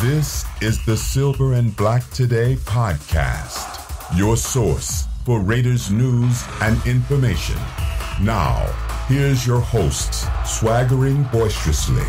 This is the Silver and Black Today podcast, your source for Raiders news and information. Now, here's your hosts, swaggering boisterously.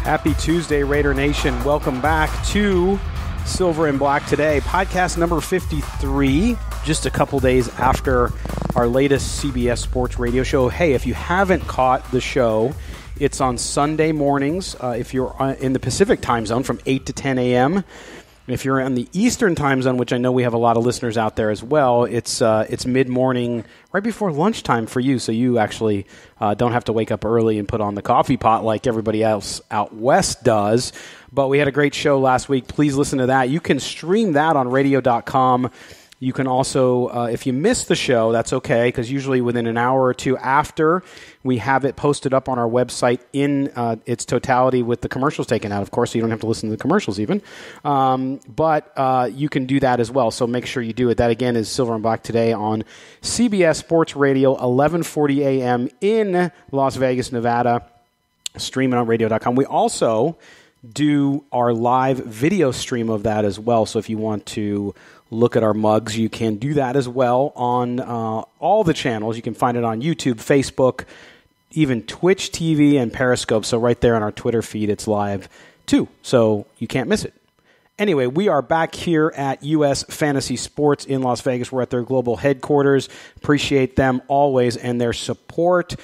Happy Tuesday, Raider Nation. Welcome back to Silver and Black Today, podcast number 53, just a couple days after our latest CBS Sports radio show. Hey, if you haven't caught the show, it's on Sunday mornings if you're in the Pacific time zone from 8 to 10 a.m. If you're in the Eastern time zone, which I know we have a lot of listeners out there as well, it's mid-morning, right before lunchtime for you, so you actually don't have to wake up early and put on the coffee pot like everybody else out west does. But we had a great show last week. Please listen to that. You can stream that on radio.com. You can also, if you miss the show, that's okay, because usually within an hour or two after, we have it posted up on our website in its totality with the commercials taken out, of course, so you don't have to listen to the commercials even. But you can do that as well, so make sure you do it. That, again, is Silver and Black Today on CBS Sports Radio, 1140 a.m. in Las Vegas, Nevada. Stream it on radio.com. We also do our live video stream of that as well, so if you want to look at our mugs, you can do that as well on all the channels. You can find it on YouTube, Facebook, even Twitch TV and Periscope. So right there on our Twitter feed, it's live too. So you can't miss it. Anyway, we are back here at US Fantasy Sports in Las Vegas. We're at their global headquarters. Appreciate them always and their support.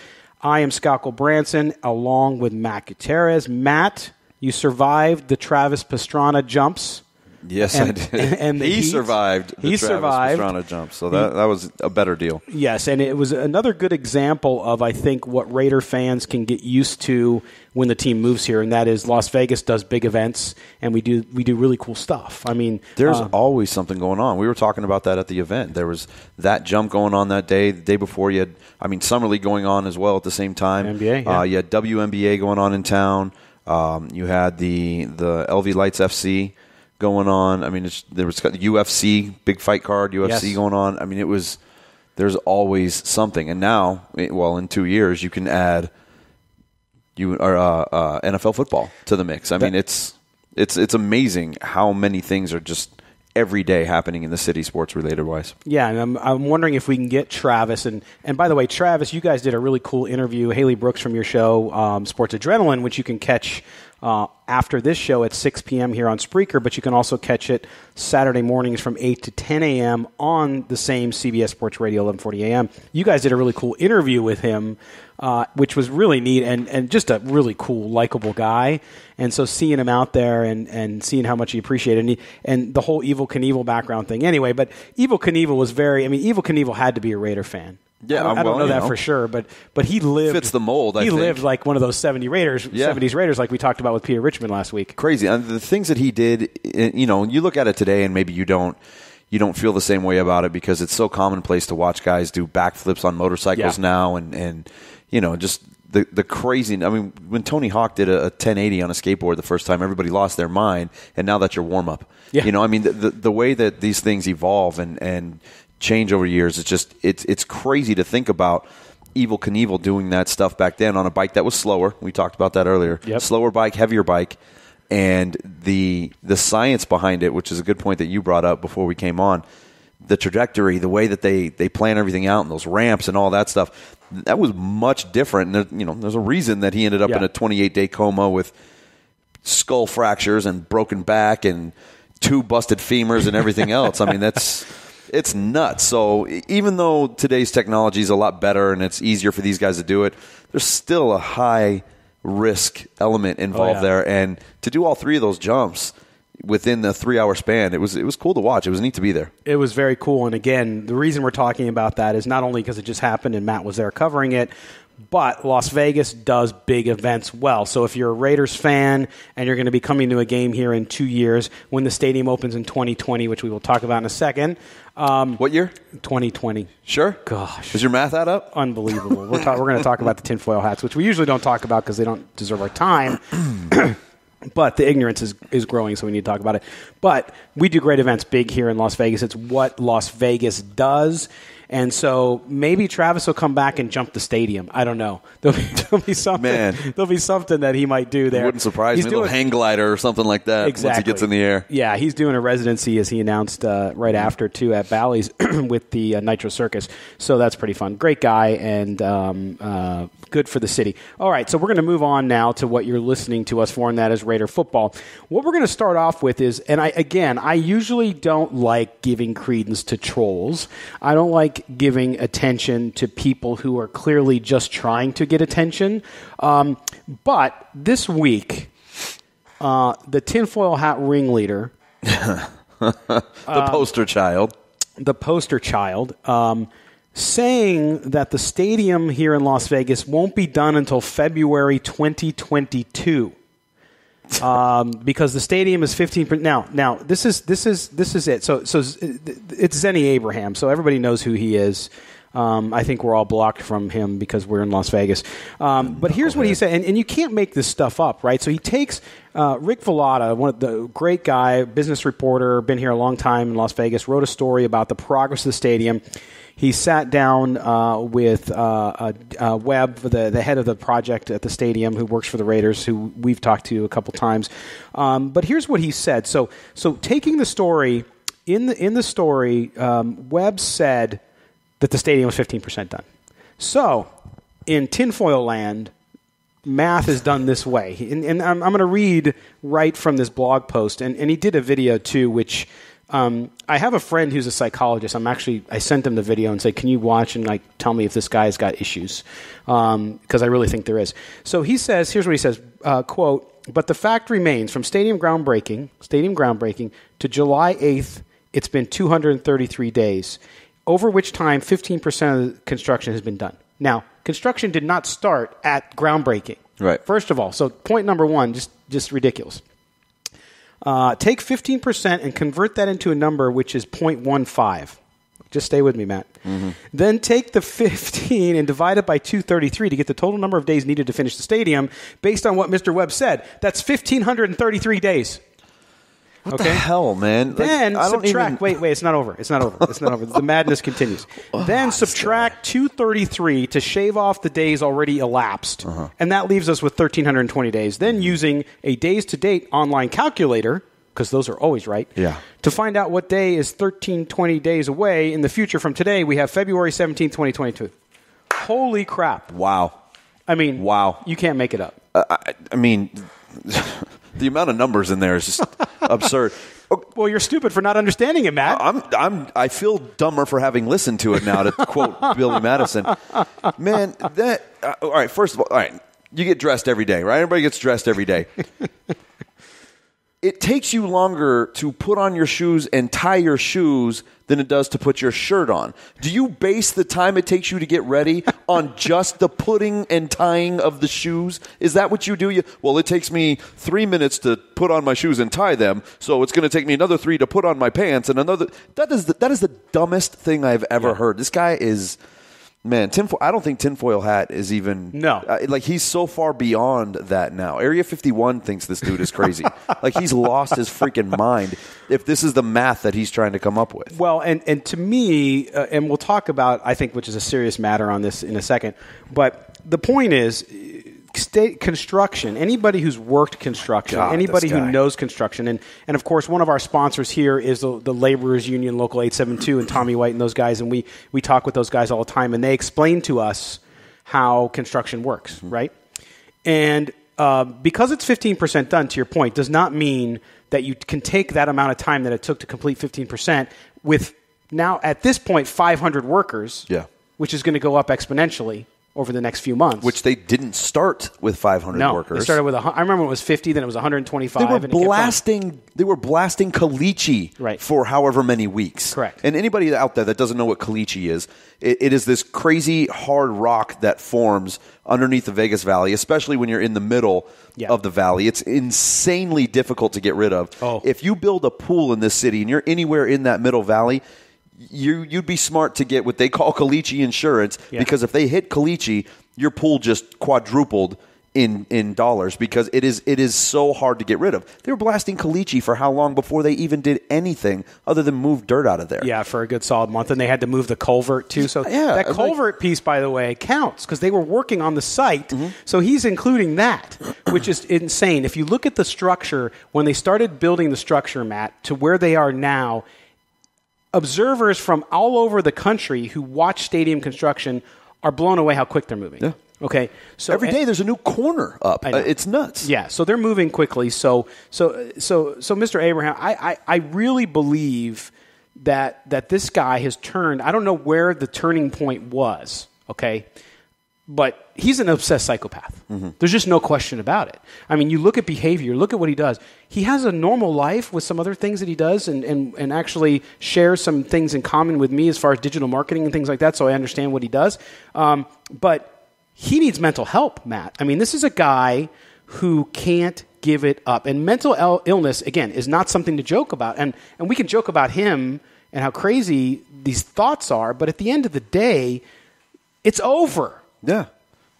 I am Scott Gulbransen along with Matt Gutierrez. Matt, you survived the Travis Pastrana jumps. Yes, I did. And he survived the Travis Pastrana jump, so that was a better deal. Yes, and it was another good example of, I think, what Raider fans can get used to when the team moves here, and that is Las Vegas does big events, and we do really cool stuff. I mean, there's always something going on. We were talking about that at the event. There was that jump going on that day. The day before, you had, Summer League going on as well at the same time. NBA, yeah. You had WNBA going on in town. You had the LV Lights FC going on. There was the UFC, big fight card, UFC going on. There's always something. And now, in 2 years, you can add NFL football to the mix. It's amazing how many things are just every day happening in the city, sports related wise. Yeah, and I'm wondering if we can get Travis. And by the way, Travis, you guys did a really cool interview. Haley Brooks from your show, Sports Adrenaline, which you can catch after this show at 6 p.m. here on Spreaker, but you can also catch it Saturday mornings from 8 to 10 a.m. on the same CBS Sports Radio, 1140 a.m. You guys did a really cool interview with him, which was really neat and just a really cool, likable guy. And so seeing him out there and seeing how much he appreciated it, and the whole Evel Knievel background thing. Anyway, but Evel Knievel was Evel Knievel had to be a Raider fan. Yeah, I don't know that for sure, but he lived fits the mold. He lived like one of those 70s Raiders, like we talked about with Peter Richmond last week. Crazy, and the things that he did. You look at it today, and maybe you don't feel the same way about it because it's so commonplace to watch guys do backflips on motorcycles now, and just the crazy. When Tony Hawk did a 1080 on a skateboard the first time, everybody lost their mind, and now that's your warm up. Yeah. The way that these things evolve and change over years. It's crazy to think about Evel Knievel doing that stuff back then on a bike that was slower. We talked about that earlier. Yep. Slower bike, heavier bike, and the science behind it, which is a good point that you brought up before we came on. The trajectory, the way that they plan everything out, and those ramps and all that stuff, that was much different. And there's a reason that he ended up in a 28-day coma with skull fractures and broken back and 2 busted femurs and everything else. It's nuts. So even though today's technology is a lot better and it's easier for these guys to do it, there's still a high risk element involved there. And to do all 3 of those jumps within the 3-hour span, it was cool to watch. It was neat to be there. It was very cool. And again, the reason we're talking about that is not only because it just happened and Matt was there covering it, but Las Vegas does big events well. So if you're a Raiders fan and you're going to be coming to a game here in 2 years when the stadium opens in 2020, which we will talk about in a second. What year? 2020. Sure. Gosh. Does your math add up? Unbelievable. We're going to talk about the tinfoil hats, which we usually don't talk about because they don't deserve our time. But the ignorance is growing, so we need to talk about it. But we do great events big here in Las Vegas. It's what Las Vegas does. And so maybe Travis will come back and jump the stadium. I don't know. There'll be something. Man. There'll be something that he might do there. It wouldn't surprise me. A little hang glider or something like that. Exactly. Once he gets in the air. Yeah, he's doing a residency, as he announced right after, too, at Bally's with the Nitro Circus. So that's pretty fun. Great guy and good for the city. All right, so we're going to move on now to what you're listening to us for, and that is Raider football. What we're going to start off with is, and I usually don't like giving credence to trolls. I don't like giving attention to people who are clearly just trying to get attention. But this week, the tinfoil hat ringleader, the poster child, saying that the stadium here in Las Vegas won't be done until February 2022. Because the stadium is 15%. Now this is it. So it's Zenny Abraham. So everybody knows who he is. I think we're all blocked from him because we're in Las Vegas. But here's what he said, and you can't make this stuff up, right? So he takes Rick Vallata, one of the great guy, business reporter, been here a long time in Las Vegas, wrote a story about the progress of the stadium. He sat down with Webb, the head of the project at the stadium, who works for the Raiders, who we've talked to a couple times. But here's what he said. So taking the story, in the story, Webb said that the stadium was 15% done. So in tinfoil land, math is done this way. And I'm going to read right from this blog post. And he did a video, too, which... I have a friend who's a psychologist. I sent him the video and said, can you watch and tell me if this guy's got issues? Because I really think there is. So he says, here's what he says, quote, "But the fact remains, from stadium groundbreaking to July 8th, it's been 233 days, over which time 15% of the construction has been done." Now, construction did not start at groundbreaking. Right. First of all. So point number one, just ridiculous. Take 15% and convert that into a number which is 0.15. Just stay with me, Matt. Mm-hmm. Then take the 15 and divide it by 233 to get the total number of days needed to finish the stadium based on what Mr. Webb said. That's 1,533 days. What the hell, man? Then subtract. Wait, it's not over. It's not over. The madness continues. Then subtract 233 to shave off the days already elapsed. And that leaves us with 1,320 days. Then using a days-to-date online calculator, because those are always right, to find out what day is 1,320 days away in the future from today, we have February 17, 2022. Holy crap. Wow. I mean, wow. You can't make it up. I mean... The amount of numbers in there is just absurd. Well, you're stupid for not understanding it, Matt. I feel dumber for having listened to it now, to quote Billy Madison. Man, all right, first of all, you get dressed every day, right? Everybody gets dressed every day. It takes you longer to put on your shoes and tie your shoes than it does to put your shirt on. Do you base the time it takes you to get ready on just the putting and tying of the shoes? Is that what you do? Well, it takes me 3 minutes to put on my shoes and tie them, so it's going to take me another 3 to put on my pants and another. That is the dumbest thing I've ever heard. This guy is... Man, I don't think tinfoil hat is even... No. He's so far beyond that now. Area 51 thinks this dude is crazy. He's lost his freaking mind if this is the math that he's trying to come up with. Well, and to me, and we'll talk about, I think, which is a serious matter on this in a second, but the point is... State construction, anybody who's worked construction, anybody who knows construction, and of course one of our sponsors here is the Laborers Union Local 872 and Tommy White and those guys, and we talk with those guys all the time, and they explain to us how construction works, right? And because it's 15% done, to your point, does not mean that you can take that amount of time that it took to complete 15% with now, at this point, 500 workers, which is going to go up exponentially over the next few months. Which they didn't start with 500 workers. They started with, I remember it was 50, then it was 125. They were blasting caliche for however many weeks. Correct. And anybody out there that doesn't know what caliche is, it is this crazy hard rock that forms underneath the Vegas Valley, especially when you're in the middle of the valley. It's insanely difficult to get rid of. If you build a pool in this city and you're anywhere in that middle valley, you'd be smart to get what they call caliche insurance, because if they hit caliche, your pool just quadrupled in dollars because it is so hard to get rid of. They were blasting caliche for how long before they even did anything other than move dirt out of there? Yeah, for a good solid month. And they had to move the culvert, too. So that culvert piece, by the way, counts because they were working on the site. So he's including that, which is insane. If you look at the structure, when they started building the structure, Matt, to where they are now, observers from all over the country who watch stadium construction are blown away how quick they're moving. Yeah. Okay, so every day there's a new corner up. It's nuts. Yeah, so they're moving quickly. So Mr. Abraham, I really believe that this guy has turned. I don't know where the turning point was. Okay, but he's an obsessed psychopath. There's just no question about it. I mean, you look at behavior, look at what he does. He has a normal life with some other things that he does, and actually shares some things in common with me as far as digital marketing and things like that. So I understand what he does, but he needs mental help, Matt. I mean, this is a guy who can't give it up. And mental illness, again, is not something to joke about. And we can joke about him and how crazy these thoughts are, but at the end of the day, it's over. Yeah.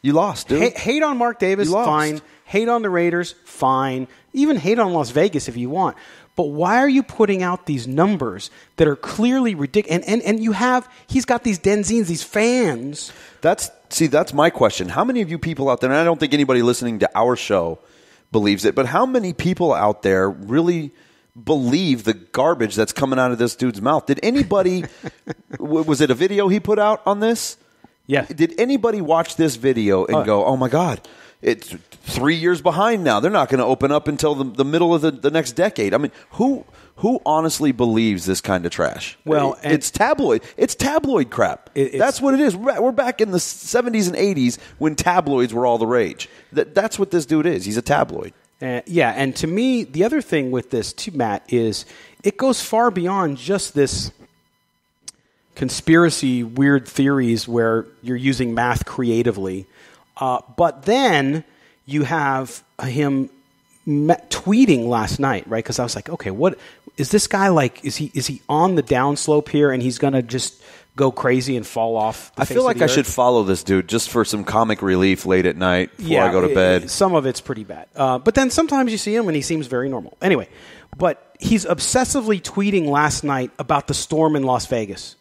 You lost, dude. Hate on Mark Davis, fine. Hate on the Raiders, fine. Even hate on Las Vegas if you want. But why are you putting out these numbers that are clearly ridiculous? And he's got these Denzines, these fans. That's my question. How many of you people out there, and I don't think anybody listening to our show believes it, but how many people out there really believe the garbage that's coming out of this dude's mouth? Did anybody, was it a video he put out on this? Yeah. Did anybody watch this video and go, oh my God, it's 3 years behind now. They're not going to open up until the middle of the next decade. I mean, who honestly believes this kind of trash? Well, it's tabloid. It's tabloid crap. That's what it is. We're back in the 70s and 80s when tabloids were all the rage. That's what this dude is. He's a tabloid. Yeah, and to me, the other thing with this too, Matt, is it goes far beyond just this conspiracy weird theories where you're using math creatively. But then you have him tweeting last night, right? Because I was like, okay, what is this guy like? Is he on the downslope here, and he's going to just go crazy and fall off the I face feel of like the I earth? should follow this dude just for some comic relief late at night before I go to bed. Some of it's pretty bad. But then sometimes you see him and he seems very normal. Anyway, but he's obsessively tweeting last night about the storm in Las Vegas.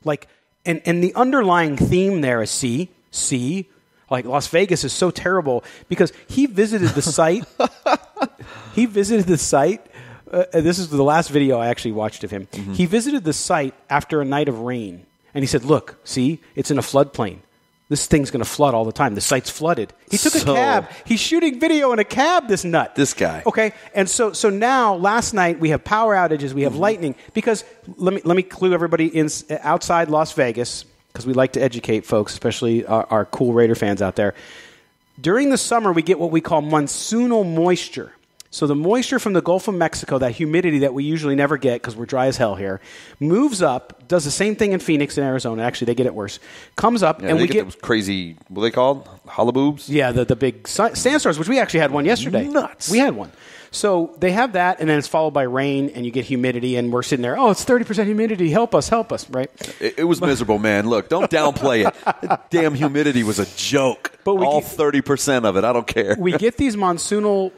Like, and the underlying theme there is see, like Las Vegas is so terrible because he visited the site. This is the last video I actually watched of him. He visited the site after a night of rain, and he said, look, see, it's in a floodplain. This thing's going to flood all the time. The site's flooded. He took a cab. He's shooting video in a cab, this nut. This guy. Okay, and so now, last night, we have power outages, we have lightning, because let me clue everybody outside Las Vegas, because we like to educate folks, especially our cool Raider fans out there. During the summer, we get what we call monsoonal moisture. So the moisture from the Gulf of Mexico, that humidity that we usually never get because we're dry as hell here, moves up, does the same thing in Phoenix and Arizona. Actually, they get it worse. Comes up, and we get those crazy, what are they called? Hullaboobs? Yeah, the big sandstorms, which we actually had one yesterday. Nuts. We had one. So they have that, and then it's followed by rain, and you get humidity, and we're sitting there, oh, it's 30% humidity. Help us, right? It was miserable, man. Look, don't downplay it. That damn humidity was a joke. But all 30% of it. I don't care. We get these monsoonal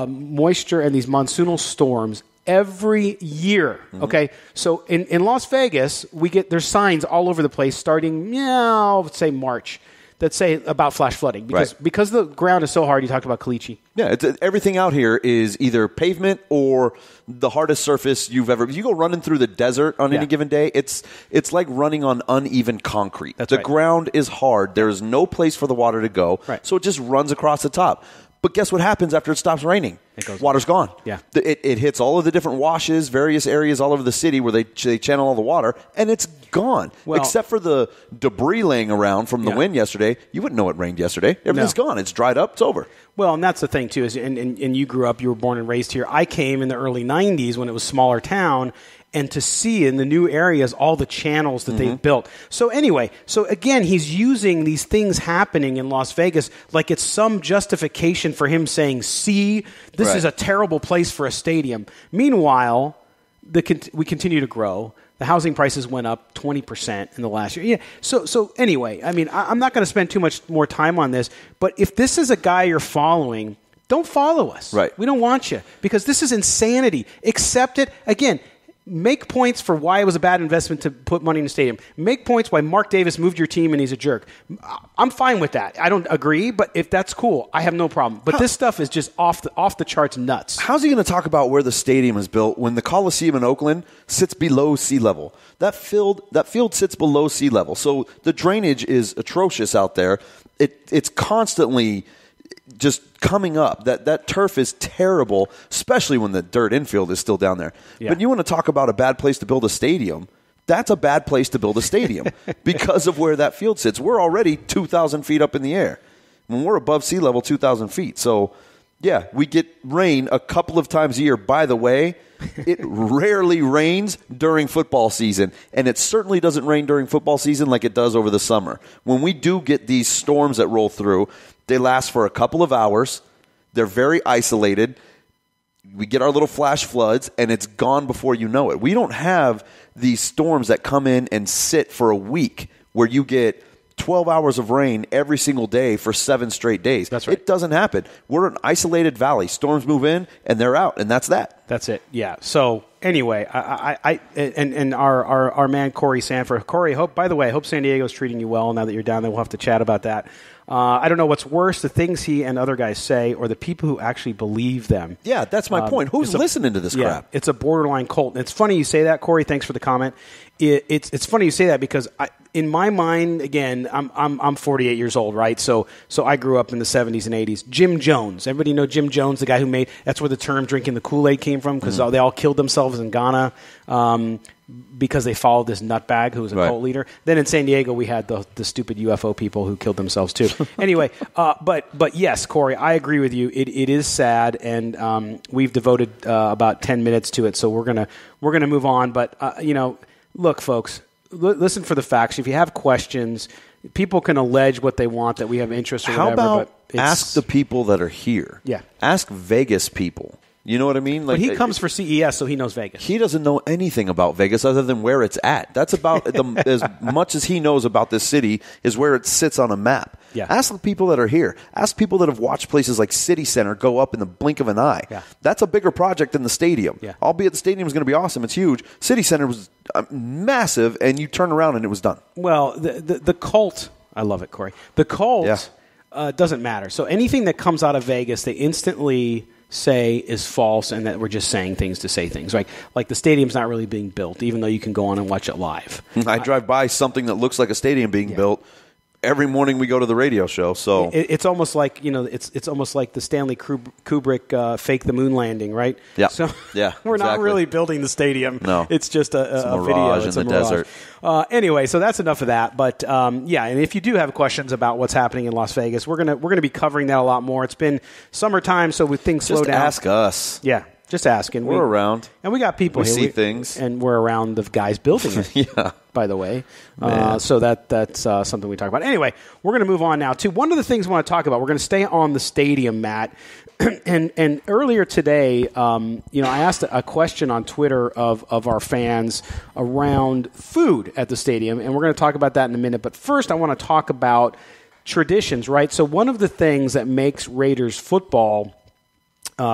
moisture and these monsoonal storms every year. Okay, so in Las Vegas, there's signs all over the place starting, let's say March, that say about flash flooding because the ground is so hard. You talked about caliche. Yeah, everything out here is either pavement or the hardest surface you've ever. If you go running through the desert on any given day, it's like running on uneven concrete. The ground is hard. There is no place for the water to go, so it just runs across the top. But guess what happens after it stops raining? Water's gone. Yeah. It hits all of the different washes, various areas all over the city where they channel all the water, and it's gone. Well, except for the debris laying around from the wind yesterday. You wouldn't know it rained yesterday. Everything's gone. It's dried up. It's over. Well, and that's the thing, too. And you grew up, you were born and raised here. I came in the early 90s when it was a smaller town, and to see in the new areas all the channels that they've built. So anyway, again, he's using these things happening in Las Vegas like it's some justification for him saying, see, this is a terrible place for a stadium. Meanwhile, we continue to grow. The housing prices went up 20% in the last year. Yeah. So anyway, I mean, I'm not going to spend too much more time on this, but if this is a guy you're following, don't follow us. Right. We don't want you because this is insanity. Accept it. Again, make points for why it was a bad investment to put money in the stadium. Make points why Mark Davis moved your team and he's a jerk. I'm fine with that. I don't agree, but if that's cool, I have no problem. But this stuff is just off the charts nuts. How's he going to talk about where the stadium is built when the Coliseum in Oakland sits below sea level? That field sits below sea level. So the drainage is atrocious out there. It's constantly just coming up. That turf is terrible, especially when the dirt infield is still down there. Yeah. But you want to talk about a bad place to build a stadium, that's a bad place to build a stadium because of where that field sits. We're already 2,000 feet up in the air. When we're above sea level, 2,000 feet. So, yeah, we get rain a couple of times a year. By the way, it rarely rains during football season, and it certainly doesn't rain during football season like it does over the summer. When we do get these storms that roll through, they last for a couple of hours. They're very isolated. We get our little flash floods, and it's gone before you know it. We don't have these storms that come in and sit for a week where you get 12 hours of rain every single day for 7 straight days. That's right. It doesn't happen. We're an isolated valley. Storms move in, and they're out, and that's that. That's it. Yeah. So anyway, and our man Corey Sanford. Corey, by the way, I hope San Diego's treating you well now that you're down there. We'll have to chat about that. I don't know what's worse, the things he and other guys say or the people who actually believe them. Yeah, that's my point. Who's listening to this crap? It's a borderline cult. And it's funny you say that, Corey. Thanks for the comment. It's funny you say that because in my mind, again, I'm 48 years old, right? So I grew up in the 70s and 80s. Jim Jones. Everybody know Jim Jones, the guy who that's where the term drinking the Kool-Aid came from because they all killed themselves in Ghana. Because they followed this nutbag who was a cult leader. Then in San Diego, we had the stupid UFO people who killed themselves too. Anyway, but yes, Corey, I agree with you. It is sad, and we've devoted about 10 minutes to it. So we're gonna move on. But look, folks, listen for the facts. If you have questions, people can allege what they want that we have interest or whatever. How about ask the people that are here? Yeah, ask Vegas people. You know what I mean? But he comes for CES, so he knows Vegas. He doesn't know anything about Vegas other than where it's at. That's about as much as he knows about this city is where it sits on a map. Yeah. Ask the people that are here. Ask people that have watched places like City Center go up in the blink of an eye. Yeah. That's a bigger project than the stadium. Yeah. Albeit the stadium is going to be awesome. It's huge. City Center was massive, and you turn around and it was done. Well, the cult, I love it, Corey. The cult doesn't matter. So anything that comes out of Vegas, they instantly say is false and that we're just saying things to say things. Like the stadium's not really being built, even though you can go on and watch it live. I drive by something that looks like a stadium being built every morning we go to the radio show. So it's almost like it's almost like the Stanley Kubrick fake the moon landing, right? Yeah. So yeah, we're not really building the stadium. No, it's just a video. It's in the desert. Anyway, so that's enough of that. But and if you do have questions about what's happening in Las Vegas, we're gonna be covering that a lot more. It's been summertime, so with things slow down. Just ask us. Yeah. Just asking. We're around. And we got people here. We see things. And we're around the guys building it, yeah. by the way. So that's something we talk about. Anyway, we're going to move on now to one of the things we want to talk about. We're going to stay on the stadium, Matt. and earlier today, I asked a question on Twitter of our fans around food at the stadium, and we're going to talk about that in a minute. But first, I want to talk about traditions, right? So one of the things that makes Raiders football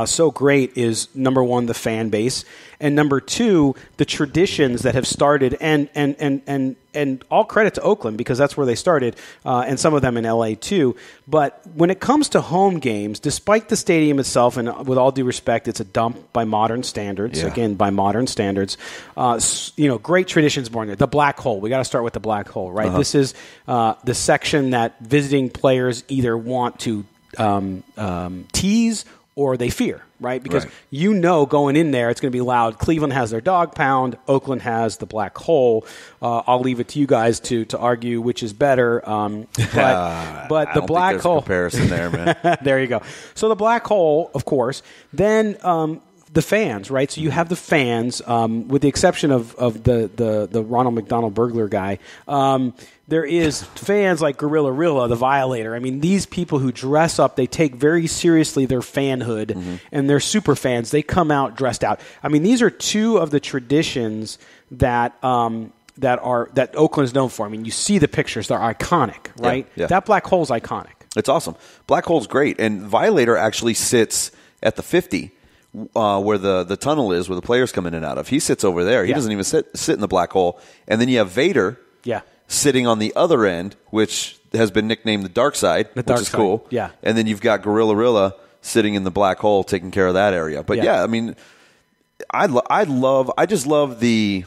so great is, number one, the fan base, and number two, the traditions that have started, and all credit to Oakland because that's where they started, and some of them in LA too. But when it comes to home games, despite the stadium itself, and with all due respect, it's a dump by modern standards. Yeah. Again, by modern standards, great traditions born there. The black hole. We got to start with the black hole, right? Uh-huh. This is the section that visiting players either want to tease or they fear, right? Because going in there, it's going to be loud. Cleveland has their dog pound. Oakland has the black hole. I'll leave it to you guys to argue which is better. But the black hole comparison there, man. There you go. So the black hole, of course. Then the fans, right? So you have the fans, with the exception of the Ronald McDonald burglar guy. There is fans like Gorilla Rilla, the Violator. I mean, these people who dress up, they take very seriously their fanhood, and they're super fans. They come out dressed out. I mean, these are two of the traditions that Oakland's known for. I mean, you see the pictures; they're iconic, right? Yeah. That black hole's iconic. It's awesome. Black hole's great, and Violator actually sits at the 50. Where the tunnel is, where the players come in and out of. He sits over there. He doesn't even sit in the black hole. And then you have Vader sitting on the other end, which has been nicknamed the dark side, which is cool. Yeah. And then you've got Gorilla Rilla sitting in the black hole taking care of that area. But I mean, I just love the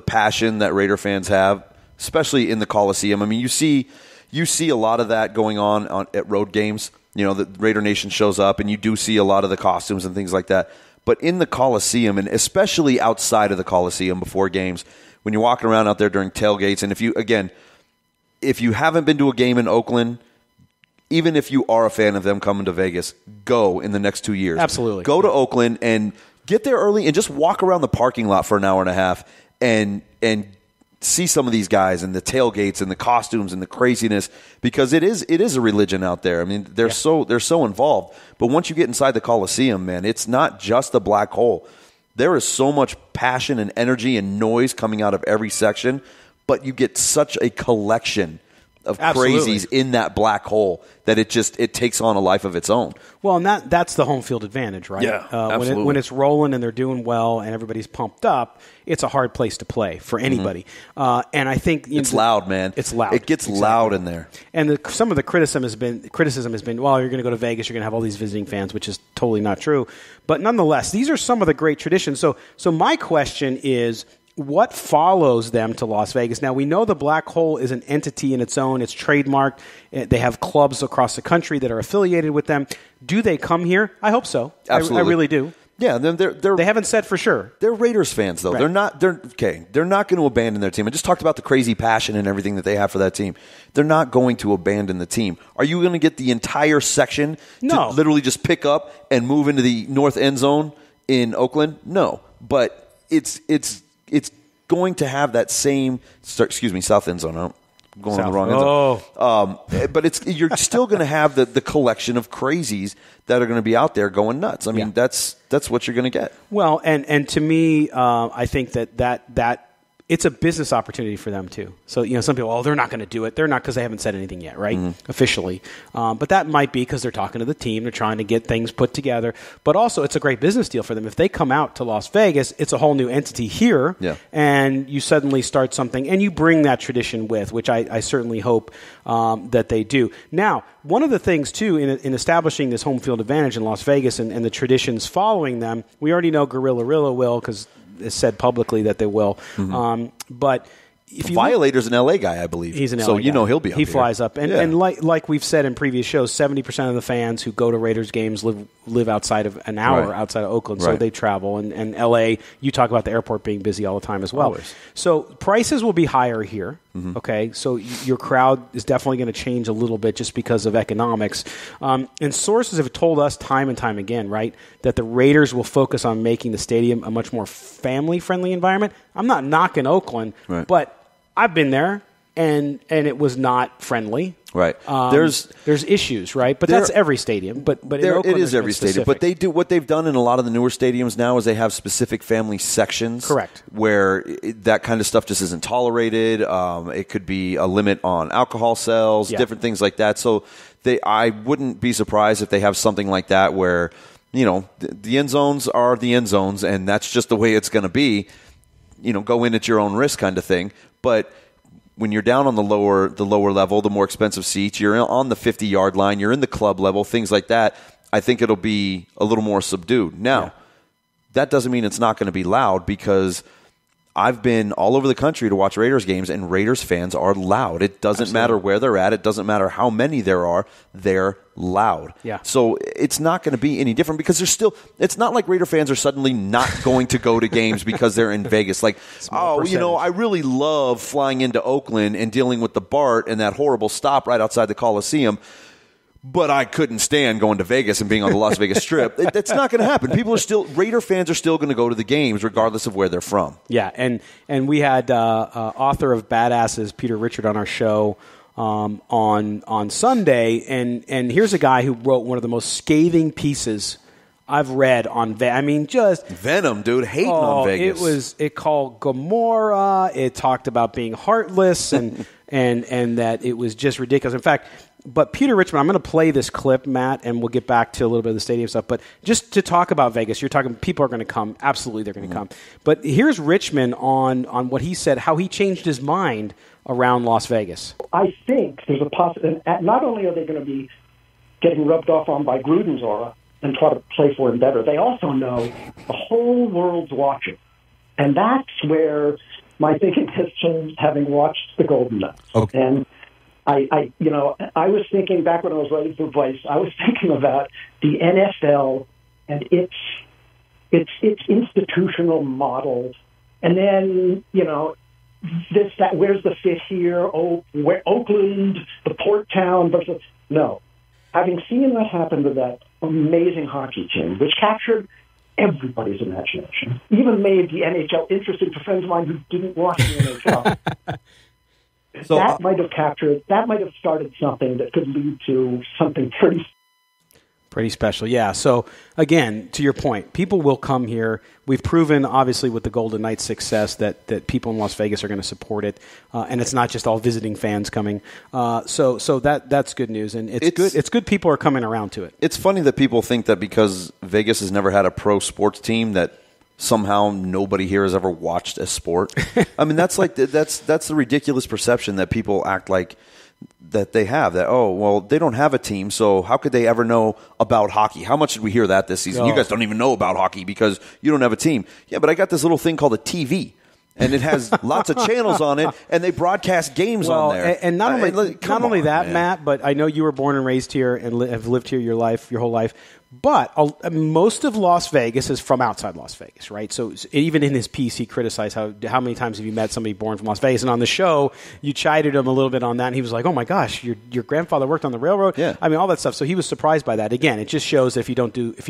passion that Raider fans have, especially in the Coliseum. I mean, you see a lot of that going on at road games. You know, the Raider Nation shows up, and you do see a lot of the costumes and things like that. But in the Coliseum, and especially outside of the Coliseum before games, when you're walking around out there during tailgates, and if you haven't been to a game in Oakland, even if you are a fan of them coming to Vegas, go in the next 2 years. Absolutely. Go to Oakland and get there early and just walk around the parking lot for an hour and a half and see some of these guys and the tailgates and the costumes and the craziness, because it is a religion out there. I mean, they're so involved. But once you get inside the Coliseum, man, it's not just a black hole. There is so much passion and energy and noise coming out of every section, but you get such a collection of crazies in that black hole that it takes on a life of its own. Well, and that's the home field advantage, right? Yeah, absolutely. When it's rolling and they're doing well and everybody's pumped up, it's a hard place to play for anybody. And I think it's loud, man. It's loud. It gets loud in there. And some of the criticism has been, well, you're going to go to Vegas, you're going to have all these visiting fans, which is totally not true. But nonetheless, these are some of the great traditions. So my question is, what follows them to Las Vegas? Now, we know the black hole is an entity in its own. It's trademarked. They have clubs across the country that are affiliated with them. Do they come here? I hope so. Absolutely. I really do. Yeah, then they haven't said for sure. They're Raiders fans, though. Right. They're not going to abandon their team. I just talked about the crazy passion and everything that they have for that team. They're not going to abandon the team. Are you going to get the entire section to literally just pick up and move into the north end zone in Oakland? No, but it's going to have that same, south end zone. I'm going on the wrong end zone. But you're still going to have the collection of crazies that are going to be out there going nuts. I mean, that's what you're going to get. Well, and to me, I think that it's a business opportunity for them too. So, some people, they're not going to do it. They're not, because they haven't said anything yet, right? Officially. But that might be because they're talking to the team. They're trying to get things put together. But also, it's a great business deal for them. If they come out to Las Vegas, it's a whole new entity here. Yeah. And you suddenly start something, and you bring that tradition with, which I certainly hope that they do. Now, one of the things, too, in establishing this home field advantage in Las Vegas and the traditions following them, we already know Gorilla Rilla will, because it's said publicly that they will. But if you Violator's an LA guy, I believe. He's an LA so guy. he'll be up He here. flies up. And like we've said in previous shows, 70% of the fans who go to Raiders games live outside of an hour outside of Oakland, so they travel. And LA, you talk about the airport being busy all the time as well. Always. So prices will be higher here. Okay, so your crowd is definitely going to change a little bit just because of economics. And sources have told us time and time again, right, that the Raiders will focus on making the stadium a much more family-friendly environment. I'm not knocking Oakland, but I've been there, and it was not friendly. Right. There's issues, right? But that's every stadium. But in Oakland, it is every stadium. But what they've done in a lot of the newer stadiums now is they have specific family sections. Correct. Where that kind of stuff just isn't tolerated. It could be a limit on alcohol sales, different things like that. So I wouldn't be surprised if they have something like that where, the end zones are the end zones, and that's just the way it's going to be. Go in at your own risk kind of thing. But when you're down on the lower level, the more expensive seats, you're on the 50-yard line, you're in the club level, things like that, I think it'll be a little more subdued. Now, that doesn't mean it's not going to be loud, because I've been all over the country to watch Raiders games, and Raiders fans are loud. It doesn't matter where they're at. It doesn't matter how many there are. They're loud. Yeah. So it's not going to be any different, because it's not like Raider fans are suddenly not going to go to games because they're in Vegas. Like, I really love flying into Oakland and dealing with the BART and that horrible stop right outside the Coliseum. but I couldn't stand going to Vegas and being on the Las Vegas Strip. That's not going to happen. Raider fans are still going to go to the games regardless of where they're from. Yeah, and we had author of Badasses, Peter Richard, on our show on Sunday, and here's a guy who wrote one of the most scathing pieces I've read on Vegas. I mean, just venom, dude, hating on Vegas. It called Gomorrah. It talked about being heartless and that it was just ridiculous. In fact, but Peter Richmond, I'm going to play this clip, Matt, and we'll get back to a little bit of the stadium stuff. But just to talk about Vegas, you're talking people are going to come. Absolutely, they're going to come. But here's Richmond on what he said, how he changed his mind around Las Vegas. I think there's a possibility. Not only are they going to be getting rubbed off on by Gruden's aura and try to play for him better, they also know the whole world's watching. And that's where my thinking has changed, having watched the Golden Knights. Okay. And I was thinking back when I was writing for Vice, I was thinking about the NFL and its institutional model, and then where's the fit here? Where Oakland, the port town versus no. Having seen what happened to that amazing hockey team, which captured everybody's imagination, even made the NHL interesting to friends of mine who didn't watch the NHL. So, that might have started something that could lead to something pretty special. Yeah. So again, to your point, people will come here. We've proven, obviously, with the Golden Knights' success that people in Las Vegas are going to support it, and it's not just all visiting fans coming. So that's good news, and it's good. It's good people are coming around to it. It's funny that people think that because Vegas has never had a pro sports team that somehow nobody here has ever watched a sport. I mean, that's the ridiculous perception that people act like that they have, that, oh, well, they don't have a team, so how could they ever know about hockey? How much did we hear that this season? You guys don't even know about hockey because you don't have a team. Yeah, but I got this little thing called a TV, and it has lots of channels on it, and they broadcast games on there. And not only that, Matt, but I know you were born and raised here and have lived here your whole life. But most of Las Vegas is from outside Las Vegas, right? So even in his piece, he criticized how many times have you met somebody born from Las Vegas? And on the show, you chided him a little bit on that, and he was like, "Oh my gosh, your grandfather worked on the railroad." Yeah. I mean, all that stuff. So he was surprised by that. Again, it just shows that if you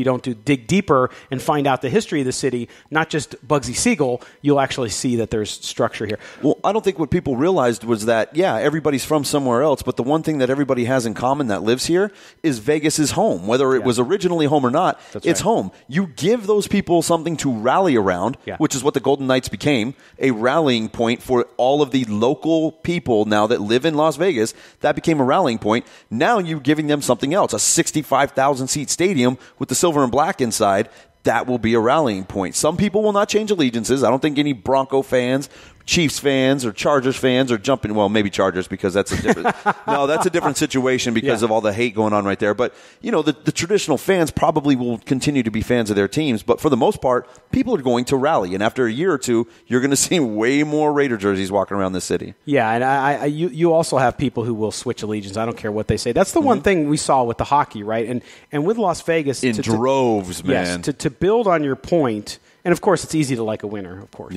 don't dig deeper and find out the history of the city, not just Bugsy Siegel, you'll actually see that there's structure here. Well, I don't think what people realized was that, yeah, everybody's from somewhere else, but the one thing that everybody has in common that lives here is Vegas is home, whether it was originally home or not. That's it's right. home. You give those people something to rally around, which is what the Golden Knights became, a rallying point for all of the local people now that live in Las Vegas. That became a rallying point. Now you're giving them something else, a 65,000 seat stadium with the silver and black inside. That will be a rallying point. Some people will not change allegiances. I don't think any Bronco fans, Chiefs fans, or Chargers fans are jumping. Well, maybe Chargers, because that's a different. No, that's a different situation because of all the hate going on right there. But the traditional fans probably will continue to be fans of their teams. But for the most part, people are going to rally, and after a year or two, you're going to see way more Raider jerseys walking around the city. Yeah, and you also have people who will switch allegiance. I don't care what they say. That's the one thing we saw with the hockey, right? And with Las Vegas, in droves, man. Yes, to build on your point. And, of course, it's easy to like a winner, of course.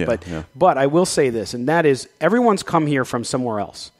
But I will say this, and that is everyone's come here from somewhere else.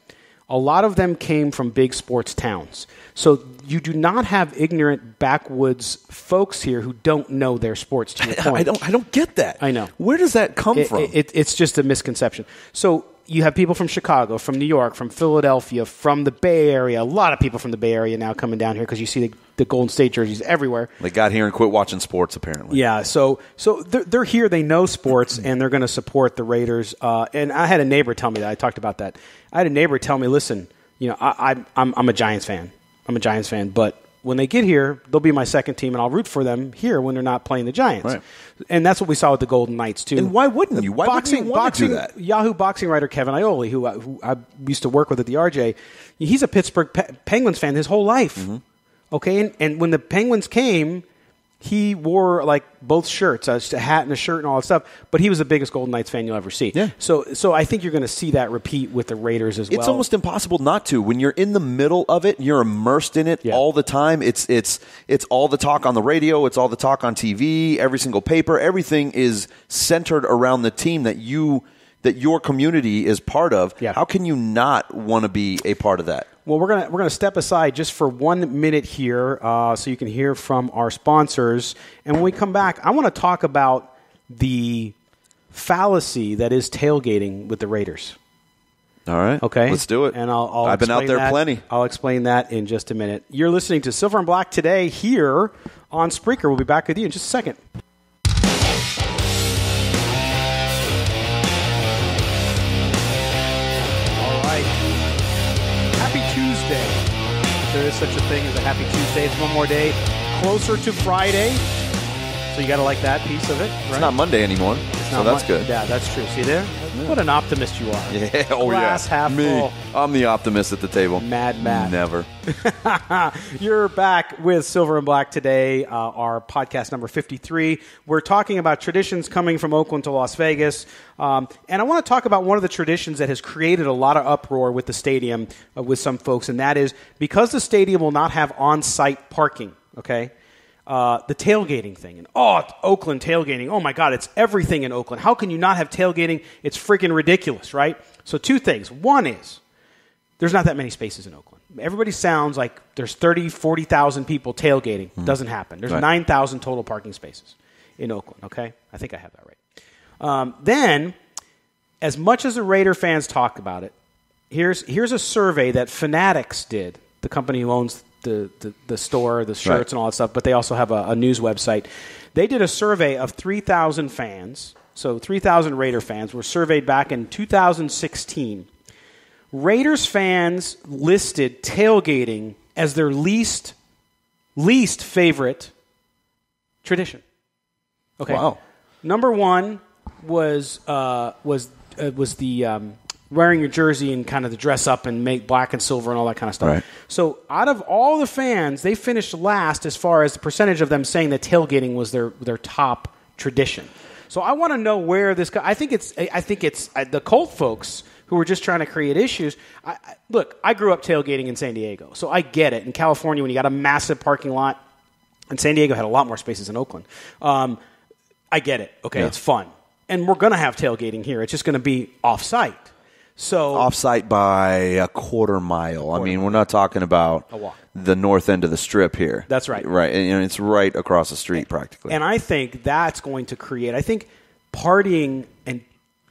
A lot of them came from big sports towns. So you do not have ignorant backwoods folks here who don't know their sports, to your point. I don't get that. I know. Where does that come from? It's just a misconception. So you have people from Chicago, from New York, from Philadelphia, from the Bay Area. A lot of people from the Bay Area now coming down here because you see the Golden State jerseys everywhere. They got here and quit watching sports, apparently. Yeah, so they're here. They know sports, and they're going to support the Raiders. And I had a neighbor tell me that. I talked about that. I had a neighbor tell me, listen, I'm a Giants fan. I'm a Giants fan, but when they get here, they'll be my second team, and I'll root for them here when they're not playing the Giants. Right. And that's what we saw with the Golden Knights, too. And why wouldn't you? Why wouldn't you want to do that? Yahoo boxing writer Kevin Iole, who I used to work with at the RJ, he's a Pittsburgh Penguins fan his whole life. Mm-hmm. Okay, and when the Penguins came, he wore like both shirts, a hat and a shirt and all that stuff. But he was the biggest Golden Knights fan you'll ever see. Yeah. So I think you're going to see that repeat with the Raiders as well. It's almost impossible not to. When you're in the middle of it, you're immersed in it all the time. It's all the talk on the radio. It's all the talk on TV. Every single paper. Everything is centered around the team that your community is part of. Yeah. How can you not want to be a part of that? Well, we're gonna step aside just for 1 minute here, so you can hear from our sponsors. And when we come back, I want to talk about the fallacy that is tailgating with the Raiders. All right. Okay. Let's do it. And I'll I've been out there that. plenty. I'll explain that in just a minute. You're listening to Silver and Black today here on Spreaker. We'll be back with you in just a second. All right. Happy Tuesday. If there is such a thing as a Happy Tuesday, it's one more day closer to Friday. So you got to like that piece of it, right? It's not Monday anymore, so that's good. Yeah, that's true. See there? Yeah. What an optimist you are. Yeah, Glass half full. I'm the optimist at the table. Mad Matt. Never. You're back with Silver and Black today, our podcast number 53. We're talking about traditions coming from Oakland to Las Vegas. And I want to talk about one of the traditions that has created a lot of uproar with the stadium with some folks, and that is because the stadium will not have on-site parking, okay? The tailgating thing. And, Oakland tailgating. Oh, my God, it's everything in Oakland. How can you not have tailgating? It's freaking ridiculous, right? So 2 things. One is there's not that many spaces in Oakland. Everybody sounds like there's 30, 40,000 people tailgating. Doesn't happen. There's 9,000 total parking spaces in Oakland, okay? I think I have that right. Then, as much as the Raider fans talk about it, here's a survey that Fanatics did, the company who owns the store, the shirts, and all that stuff, but they also have a news website. They did a survey of 3,000 fans. So 3,000 Raider fans were surveyed back in 2016. Raiders fans listed tailgating as their least favorite tradition. Okay. Wow. Number 1 was the wearing your jersey and kind of the dress up and make black and silver and all that kind of stuff. Right. So out of all the fans, they finished last as far as the percentage of them saying that tailgating was their top tradition. So I want to know where this guy. I think it's the Colt folks who were just trying to create issues. Look, I grew up tailgating in San Diego, so I get it. In California, when you got a massive parking lot, and San Diego had a lot more spaces than Oakland, I get it. Okay, It's fun, and we're going to have tailgating here. It's just going to be off-site. So Off-site by a quarter mile. I mean, we're not talking about the north end of the strip here. That's right. Right. And it's right across the street practically. And I think that's going to create, I think partying and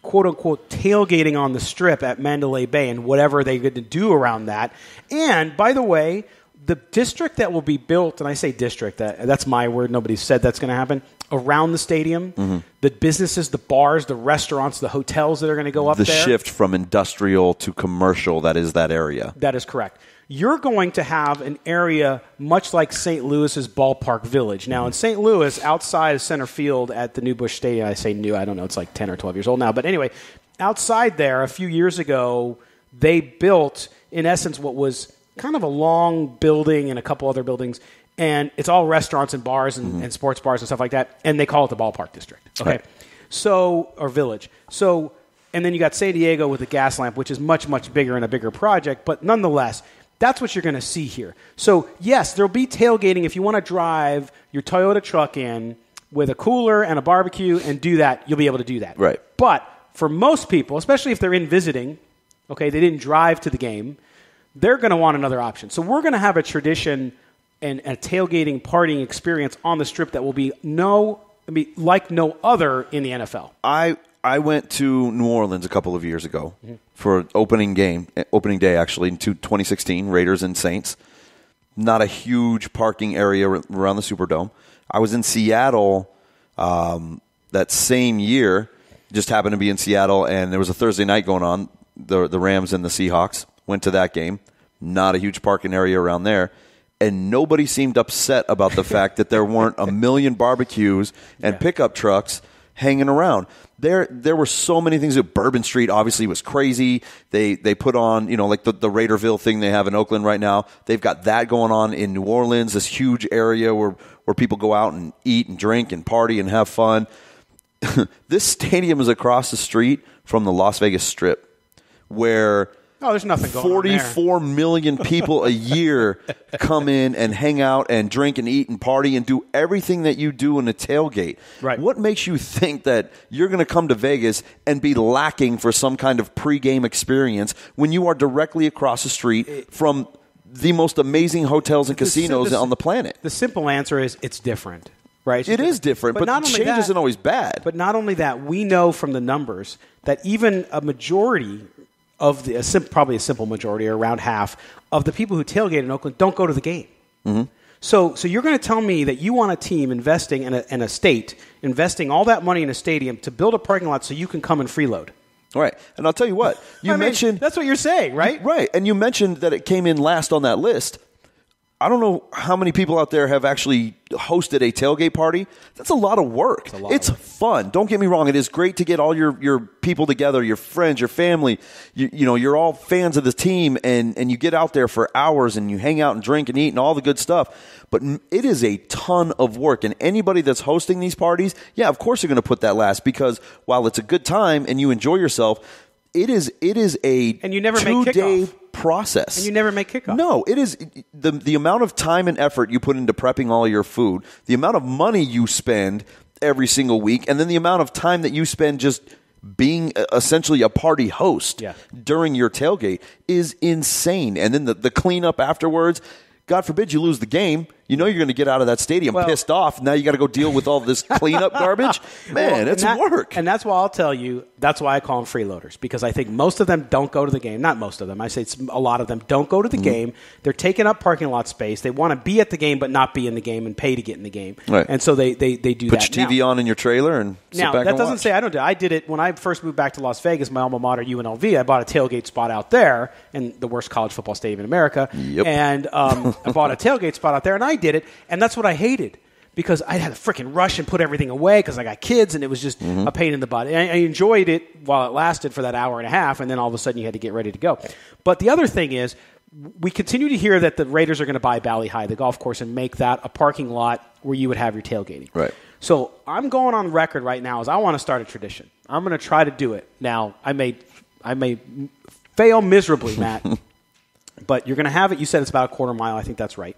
quote-unquote tailgating on the strip at Mandalay Bay and whatever they're going to do around that. And, by the way, the district that will be built, and I say district, that's my word, nobody said that's going to happen, around the stadium, the businesses, the bars, the restaurants, the hotels that are going to go up there. The shift from industrial to commercial, that is that area. That is correct. You're going to have an area much like St. Louis's Ballpark Village. Now, in St. Louis, outside of center field at the New Busch Stadium, I say new, I don't know, it's like 10 or 12 years old now. But anyway, outside there, a few years ago, they built, in essence, what was kind of a long building and a couple other buildings, and it's all restaurants and bars and sports bars and stuff like that, and they call it the Ballpark District. Okay, right. So, or Village. So, and then you got San Diego with the gas lamp, which is much, much bigger and a bigger project, but nonetheless, that's what you're going to see here. So, yes, there'll be tailgating if you want to drive your Toyota truck in with a cooler and a barbecue and do that, you'll be able to do that. Right. But for most people, especially if they're in visiting, okay, they didn't drive to the game, they're going to want another option. So we're going to have a tradition and a tailgating partying experience on the strip that will be like no other in the NFL. I went to New Orleans a couple of years ago for opening day actually in 2016, Raiders and Saints. Not a huge parking area around the Superdome. I was in Seattle that same year, just happened to be in Seattle, and there was a Thursday night going on, the Rams and the Seahawks. Went to that game. Not a huge parking area around there. And nobody seemed upset about the fact that there weren't a million barbecues and pickup trucks hanging around. There were so many things. Bourbon Street obviously was crazy. They put on, like the Raiderville thing they have in Oakland right now. They've got that going on in New Orleans, this huge area where people go out and eat and drink and party and have fun. This stadium is across the street from the Las Vegas Strip, where Oh, there's nothing going on there. 44 million people a year come in and hang out and drink and eat and party and do everything that you do in a tailgate. Right. What makes you think that you're going to come to Vegas and be lacking for some kind of pregame experience when you are directly across the street from the most amazing hotels and casinos on the planet? The simple answer is it's different. Right? It is different, but change isn't always bad. But not only that, we know from the numbers that even a majority of probably a simple majority, or around half, of the people who tailgate in Oakland don't go to the game. Mm-hmm. So you're going to tell me that you want a team investing in a state, investing all that money in a stadium to build a parking lot so you can come and freeload. Right. And I'll tell you what, mentioned... That's what you're saying, right? Right. And you mentioned that it came in last on that list. I don't know how many people out there have actually hosted a tailgate party. That's a lot of work. It's fun. Don't get me wrong. It is great to get all your people together, your friends, your family. You're all fans of the team, and you get out there for hours, and you hang out and drink and eat and all the good stuff. But it is a ton of work. And anybody that's hosting these parties, yeah, of course you're going to put that last, because while it's a good time and you enjoy yourself, it is a and you never make 2-day kickoff. Process. And you never make kickoff. No, it is the amount of time and effort you put into prepping all your food, the amount of money you spend every single week, and then the amount of time that you spend just being essentially a party host during your tailgate is insane. And then the cleanup afterwards. God forbid you lose the game. You know you're going to get out of that stadium pissed off. Now you got to go deal with all this cleanup garbage. Man, it's work. And that's why I'll tell you, that's why I call them freeloaders, because I think most of them don't go to the game. Not most of them. I say a lot of them don't go to the game. They're taking up parking lot space. They want to be at the game but not be in the game and pay to get in the game. Right. And so they do that. Put your TV on in your trailer and sit back and watch. Now, that doesn't say I don't do it. I did it when I first moved back to Las Vegas, my alma mater, UNLV. I bought a tailgate spot out there in the worst college football stadium in America. Yep. And I bought a tailgate spot out there, and I did it. And that's what I hated, because I had to freaking rush and put everything away because I got kids, and it was just a pain in the butt. And I enjoyed it while it lasted for that hour and a half, and then all of a sudden you had to get ready to go. But the other thing is, we continue to hear that the Raiders are going to buy Bally High, the golf course, and make that a parking lot where you would have your tailgating. Right. So I'm going on record right now as I want to start a tradition. I'm going to try to do it. Now, I may fail miserably, Matt, but you're going to have it. You said it's about a quarter mile. I think that's right.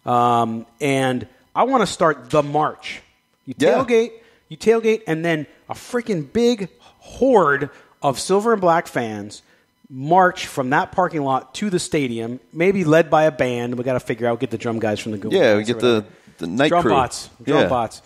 And I want to start the march. You tailgate, and then a freaking big horde of silver and black fans march from that parking lot to the stadium, maybe led by a band. We got to figure out, get the drum guys from the Google. Yeah, we get the night drum crew. Drum bots.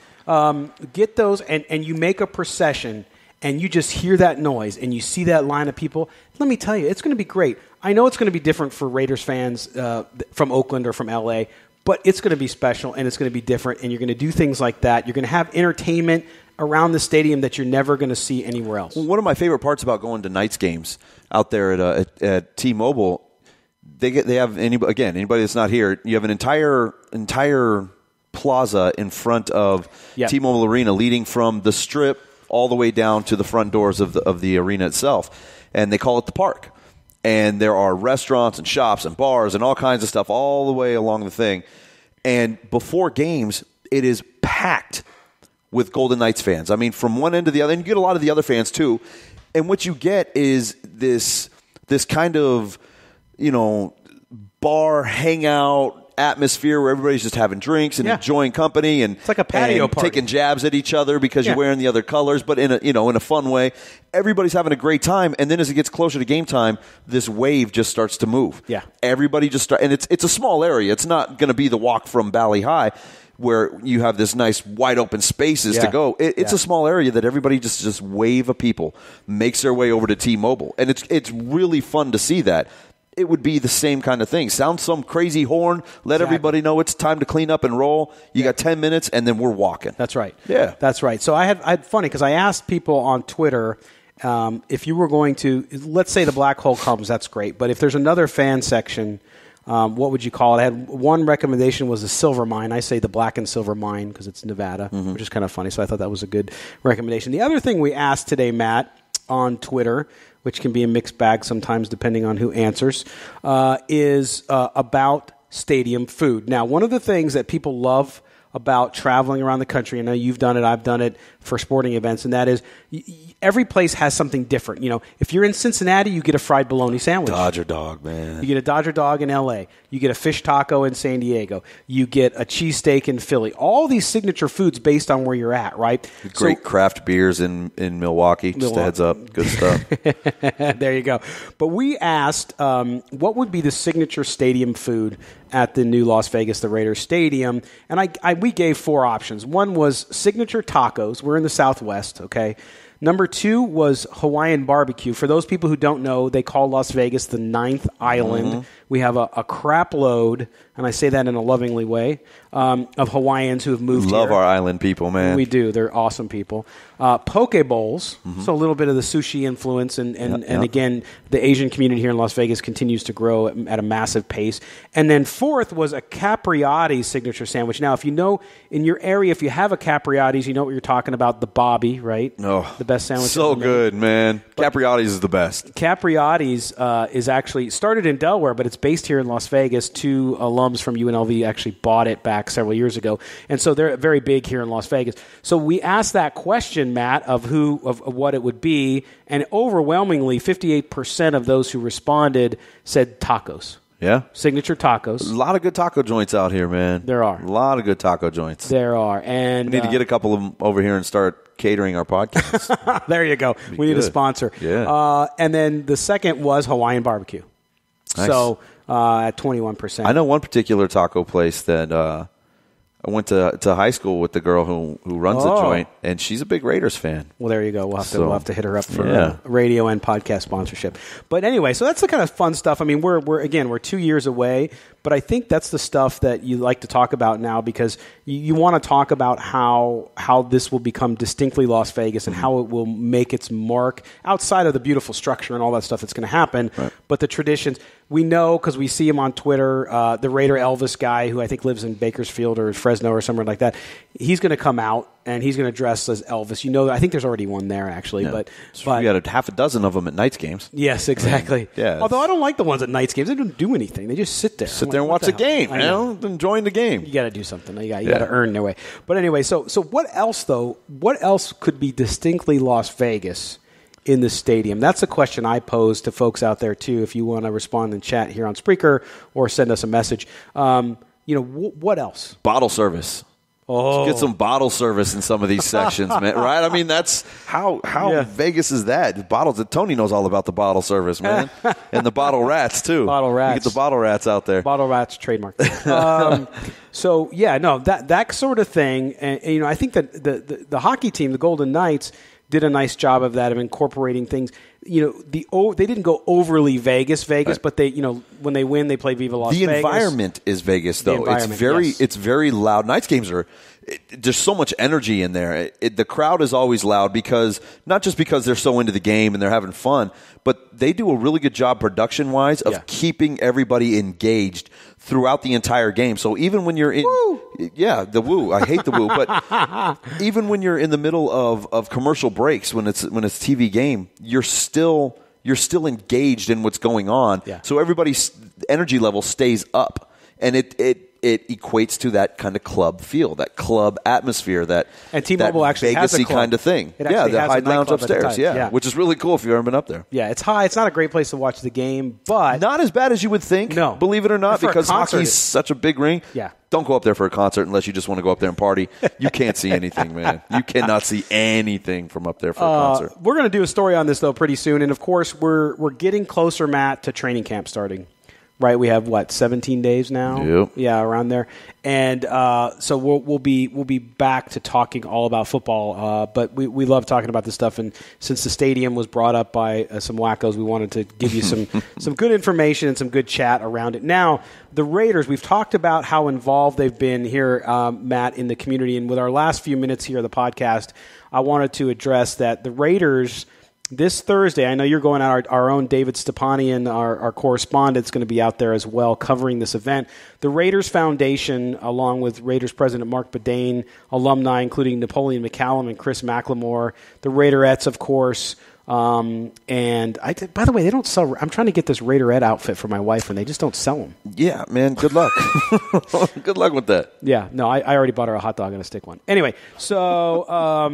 Get those, and you make a procession, and you just hear that noise, and you see that line of people. Let me tell you, it's going to be great. I know it's going to be different for Raiders fans from Oakland or from L.A., but it's going to be special, and it's going to be different, and you're going to do things like that. You're going to have entertainment around the stadium that you're never going to see anywhere else. One of my favorite parts about going to Knights games out there at T-Mobile, they have anybody that's not here. You have an entire plaza in front of T-Mobile Arena, leading from the Strip all the way down to the front doors of the arena itself, and they call it the Park. And there are restaurants and shops and bars and all kinds of stuff all the way along the thing. And before games, it is packed with Golden Knights fans. I mean, from one end to the other, and you get a lot of the other fans too. And what you get is this kind of, bar hangout atmosphere where everybody's just having drinks and enjoying company, and it's like a patio party, taking jabs at each other because you're wearing the other colors, but in a fun way. Everybody's having a great time, and then as it gets closer to game time, this wave just starts to move. Yeah, everybody just starts, and it's a small area. It's not going to be the walk from Bally High where you have this nice wide open spaces to go. It's a small area that everybody just wave of people makes their way over to T-Mobile, and it's really fun to see that. It would be the same kind of thing. Sound some crazy horn, let everybody know it's time to clean up and roll. You got 10 minutes, and then we're walking. That's right. Yeah. That's right. So I had funny because I asked people on Twitter if you were going to, let's say the black hole comes, that's great. But if there's another fan section, what would you call it? I had one recommendation was the silver mine. I say the black and silver mine because it's Nevada, which is kind of funny. So I thought that was a good recommendation. The other thing we asked today, Matt, on Twitter, which can be a mixed bag sometimes depending on who answers, is about stadium food. Now, one of the things that people love about traveling around the country. I know you've done it, I've done it for sporting events, and that is every place has something different. If you're in Cincinnati, you get a fried bologna sandwich. Dodger dog, man. You get a Dodger dog in L.A. You get a fish taco in San Diego. You get a cheesesteak in Philly. All these signature foods based on where you're at, right? Great craft beers in Milwaukee. Just a heads up. Good stuff. There you go. But we asked what would be the signature stadium food at the new Las Vegas, the Raiders Stadium, and we gave 4 options. One was signature tacos. We're in the Southwest, okay? Number 2 was Hawaiian barbecue. For those people who don't know, they call Las Vegas the 9th island. Mm-hmm. We have a crap load, and I say that in a lovingly way, of Hawaiians who have moved here. Love our island people, man. We do. They're awesome people. Poke bowls, so a little bit of the sushi influence, and again, the Asian community here in Las Vegas continues to grow at a massive pace. And then 4th was a Capriati's signature sandwich. Now, if you know, in your area, if you have a Capriati's, you know what you're talking about, the Bobby, right? Oh, the best sandwich. So good, man. Capriati's is the best. Capriati's is actually started in Delaware, but it's based here in Las Vegas. 2 alums from UNLV actually bought it back several years ago, and so they're very big here in Las Vegas. So we asked that question, Matt, of what it would be, and overwhelmingly 58% of those who responded said tacos. Yeah. Signature tacos. A lot of good taco joints out here, man. There are. A lot of good taco joints. There are. And we need to get a couple of them over here and start catering our podcast. There you go. We need a sponsor. Yeah. And then the second was Hawaiian barbecue. Nice. So at 21%. I know one particular taco place that I went to high school with the girl who runs the joint, and she's a big Raiders fan. Well, there you go. We'll have to hit her up for radio and podcast sponsorship. But anyway, so that's the kind of fun stuff. I mean, we're 2 years away, but I think that's the stuff that you like to talk about now, because you want to talk about how this will become distinctly Las Vegas and how it will make its mark outside of the beautiful structure and all that stuff that's going to happen. Right. But the traditions, we know because we see him on Twitter, the Raider Elvis guy who I think lives in Bakersfield or Fresno or somewhere like that, he's going to come out and he's going to dress as Elvis. I think there's already one there, actually. Yeah. But we got half a dozen of them at Knights games. Yes, exactly. Although I don't like the ones at Knights games. They don't do anything. They just sit there. Sit there and watch the game. Enjoying the game. You got to do something. You got to earn their way. But anyway, so what else, though? What else could be distinctly Las Vegas in the stadium? That's a question I pose to folks out there, too, if you want to respond in chat here on Spreaker or send us a message. What else? Bottle service. Oh. Let's get some bottle service in some of these sections, man. Right? I mean, that's how Vegas is that. Bottles. Tony knows all about the bottle service, man, and the bottle rats too. Bottle rats. You get the bottle rats out there. Bottle rats trademark. That sort of thing. And I think that the hockey team, the Golden Knights, did a nice job of that, of incorporating things. They didn't go overly Vegas, right. But they, when they win, they play Viva Las Vegas. The environment is Vegas, though. It's very loud. Knights games there's so much energy in there. The crowd is always loud not just because they're so into the game and they're having fun, but they do a really good job production-wise of keeping everybody engaged throughout the entire game. So even when you're in, the woo. I hate the woo, but even when you're in the middle of commercial breaks, when it's TV game, you're still engaged in what's going on. Yeah. So everybody's energy level stays up, and it equates to that kind of club feel, that club atmosphere, and T-Mobile actually has a club. Kind of thing. The Hyde Lounge upstairs, which is really cool if you've ever been up there. Yeah, it's high. It's not a great place to watch the game, but not as bad as you would think. No, believe it or not, because hockey's such a big ring. Yeah. Don't go up there for a concert unless you just want to go up there and party. You can't see anything, man. You cannot see anything from up there for a concert. We're going to do a story on this, though, pretty soon. And, of course, we're getting closer, Matt, to training camp starting. Right, we have 17 days now. Yep. Yeah, around there, and so we'll be back to talking all about football. But we love talking about this stuff, and since the stadium was brought up by some wackos, we wanted to give you some good information and some good chat around it. Now, the Raiders, we've talked about how involved they've been here, Matt, in the community, and with our last few minutes here of the podcast, I wanted to address that the Raiders. This Thursday, I know you're going out. Our own David Stepanian, our correspondent, is going to be out there as well covering this event. The Raiders Foundation, along with Raiders President Mark Bedane, alumni including Napoleon McCallum and Chris McLemore, the Raiderettes, of course, And by the way, they don't sell. I'm trying to get this Raiderette outfit for my wife, and they just don't sell them. Yeah, man. Good luck. Good luck with that. Yeah, no, I already bought her a hot dog and a stick one. Anyway, so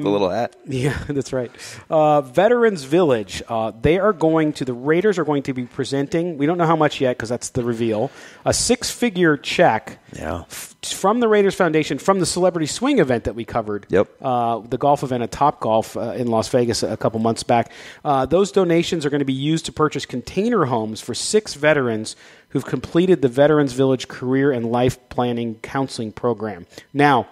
the little hat. Yeah, that's right. Veterans Village. The Raiders are going to be presenting. We don't know how much yet because that's the reveal. A 6-figure check. Yeah. From the Raiders Foundation, from the Celebrity Swing event that we covered. Yep. The golf event at Top Golf in Las Vegas a couple months back. Those donations are going to be used to purchase container homes for 6 veterans who've completed the Veterans Village Career and Life Planning Counseling Program. Now,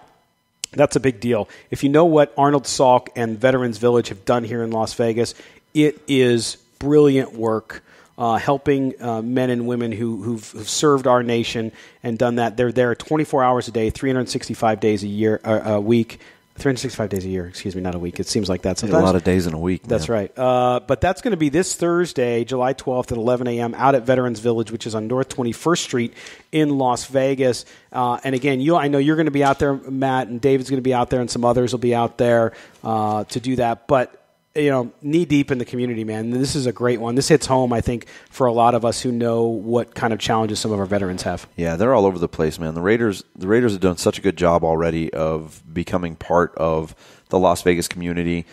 that's a big deal. If you know what Arnold Salk and Veterans Village have done here in Las Vegas, it is brilliant work. Helping men and women who've served our nation and done that. They're there 24 hours a day, 365 days a week. 365 days a year, excuse me, not a week. It seems like that sometimes. A lot of days in a week. That's right. But that's going to be this Thursday, July 12th at 11 a.m. out at Veterans Village, which is on North 21st Street in Las Vegas. And again, I know you're going to be out there, Matt, and David's going to be out there, and some others will be out there to do that. But knee deep in the community, man. This is a great one. This hits home, I think, for a lot of us who know what kind of challenges some of our veterans have. Yeah, they're all over the place, man. The Raiders have done such a good job already of becoming part of the Las Vegas community.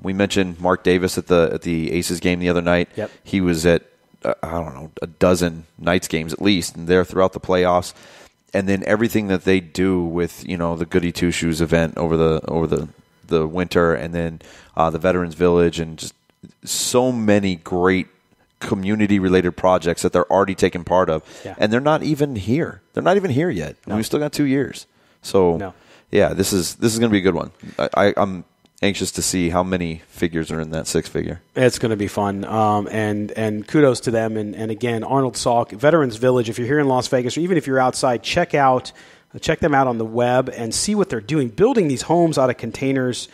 We mentioned Mark Davis at the Aces game the other night. Yep. He was at a dozen Knights games at least, and they're throughout the playoffs. And then everything that they do with the Goody Two Shoes event over the winter, and then the Veterans Village, and just so many great community-related projects that they're already taking part of. Yeah. And they're not even here. They're not even here yet. No. We've still got 2 years. So, yeah, this is going to be a good one. I'm anxious to see how many figures are in that 6-figure. It's going to be fun, and kudos to them. And again, Arnold Salk, Veterans Village, if you're here in Las Vegas, or even if you're outside, check them out on the web and see what they're doing, building these homes out of containers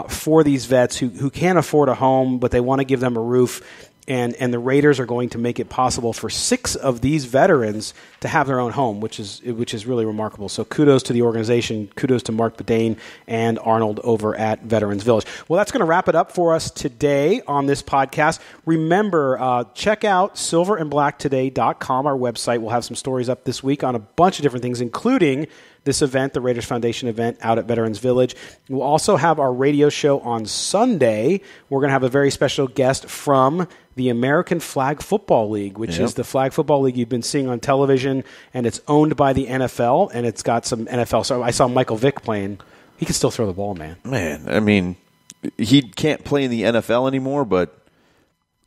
for these vets who can't afford a home, but they want to give them a roof. And the Raiders are going to make it possible for 6 of these veterans to have their own home, which is really remarkable. So kudos to the organization, kudos to Mark Bedane and Arnold over at Veterans Village. Well, that's going to wrap it up for us today on this podcast. Remember, check out silverandblacktoday.com, our website. We'll have some stories up this week on a bunch of different things, including this event, the Raiders Foundation event out at Veterans Village. We'll also have our radio show on Sunday. We're going to have a very special guest from the American Flag Football League, which is the flag football league you've been seeing on television, and it's owned by the NFL, and it's got some NFL. So I saw Michael Vick playing. He can still throw the ball, man. Man, I mean, he can't play in the NFL anymore, but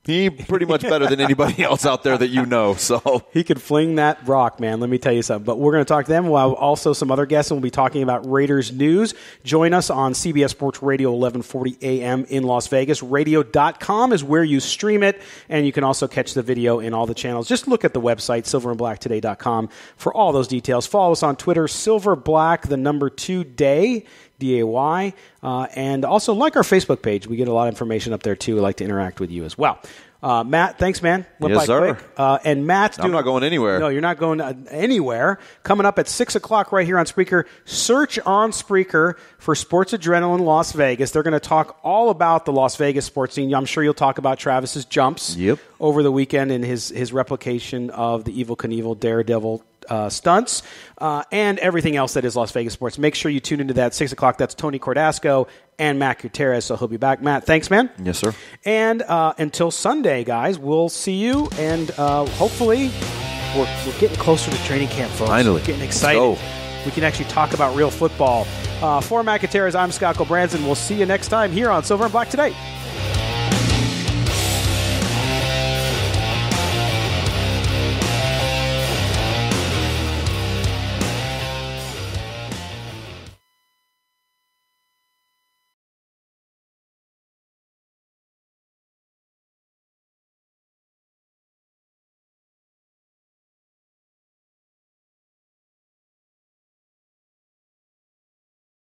he's pretty much better than anybody else out there that you know. So he could fling that rock, man. Let me tell you something. But we're going to talk to them. We'll have also some other guests, and we'll be talking about Raiders news. Join us on CBS Sports Radio, 1140 a.m. in Las Vegas. Radio.com is where you stream it, and you can also catch the video in all the channels. Just look at the website, silverandblacktoday.com, for all those details. Follow us on Twitter, silverblack, 2 day. DAY, and also like our Facebook page. We get a lot of information up there, too. We like to interact with you as well. Matt, thanks, man. Went by quick. And Matt's I'm not going anywhere. No, you're not going anywhere. Coming up at 6 o'clock right here on Spreaker. Search on Spreaker for Sports Adrenaline Las Vegas. They're going to talk all about the Las Vegas sports scene. I'm sure you'll talk about Travis's jumps over the weekend and his replication of the Evel Knievel Daredevil stunts, and everything else that is Las Vegas sports. Make sure you tune into that 6 o'clock. That's Tony Cordasco and Matt Gutierrez, so he'll be back. Matt, thanks, man. Yes, sir. And until Sunday, guys, we'll see you, and hopefully we're getting closer to training camp, folks. Finally. We're getting excited. We can actually talk about real football. For Matt Gutierrez, I'm Scott Gulbransen. We'll see you next time here on Silver and Black Today.